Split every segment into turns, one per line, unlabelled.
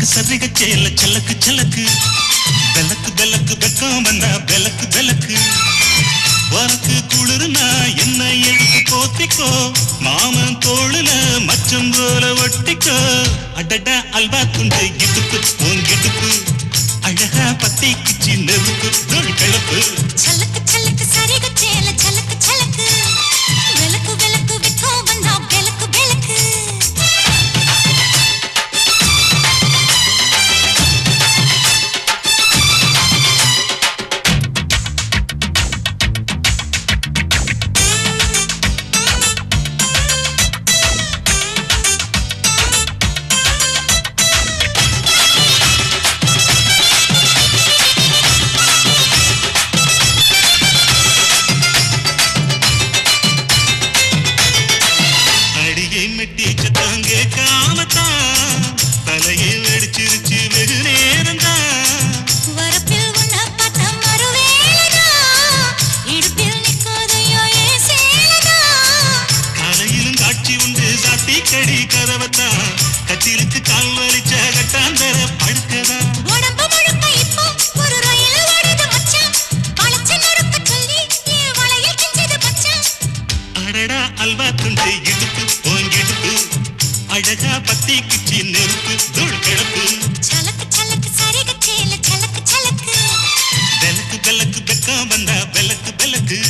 சரிக சேல சலக்கு சலக்கு பெலக்கு பெலக்கு வெக்கம் வந்தா பெலக்கு பெலக்கு வரக்கு குளிர்னா என்ன எடுத்து போத்திக்கோ மாமன் தோளுல மச்சம் போல ஒட்டிக்கோ அடட அல்வா துண்டு இடுப்பு உங்கிடுப்பு அழகா பத்தி கிச்சி நெருப்பு தோல் கிளப்பு
சலக்கு சலக்கு சரிக சேல சலக்கு சலக்கு பெலக்கு பெலக்கு வெக்கம் வந்தா பெலக்கு பெலக்கு கட்டிலுக்கு கால் வலிச்ச கட்டாந்தர படுக்கதா உடம்பு முழுக்க இப்போ ஒரு ரயில் ஓடுது மச்சான் வளைச்சு நெருக்க சொல்லி என் வளையல் கிஞ்சது மச்சான்
அடடா அல்வா துண்டு இடுப்பு போங்கிடுப்பு அழகா பத்தி கிச்சி நெருப்பு தூள் கிளப்பு
சலக்கு சலக்கு சரிக சேல சலக்கு சலக்கு
பெலக்கு பெலக்கு வெக்கம் வந்தா பெலக்கு பெலக்கு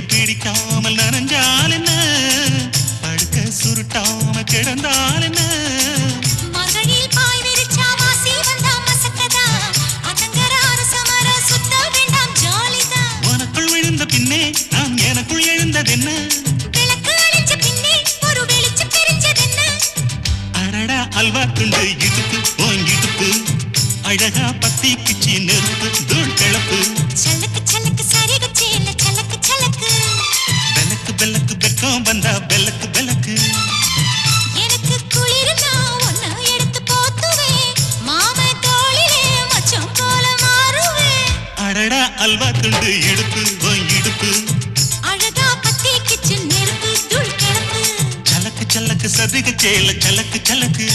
பிடிக்காமல் நனைஞ்சால் என்ன படுக்க சுருட்டாம கிடந்தால் என்ன
மகளில் பாய் விரிச்சா வாசி வந்தா மசக்கதா அதங்கர அரசமர சுத்த வேண்டாம் ஜாலிதா
உனக்குள் விழுந்த பின்னே நான் எனக்குள் எழுந்ததென்ன
விளக்கு அழிஞ்ச பின்னே ஒரு வெளிச்சம் தெரிஞ்சதென்ன
அடடா அல்வா துண்டு இடுப்பு போங்கிடுப்பு அழகா பத்தி கிச்சி நெருப்பு தூள் கிளப்பு
சலக்கு சலக்கு சரிக சேல சலக்கு சலக்கு
பெலக்கு பெலக்கு வெக்கம் வந்தா பெலக்கு பெலக்கு
எனக்கு குளிர்னா ஒன்ன எடுத்து போத்துவேன் மாமை தோளிலே மச்சம் போல மாறுவேன்
அடடா அல்வா துண்டு இடுப்பு போங்கிடுப்பு
அழகா பத்தி கிச்சு நெருப்பு தூள் கிளப்பு
சலக்கு சலக்கு சதிக சேல சலக்கு சலக்கு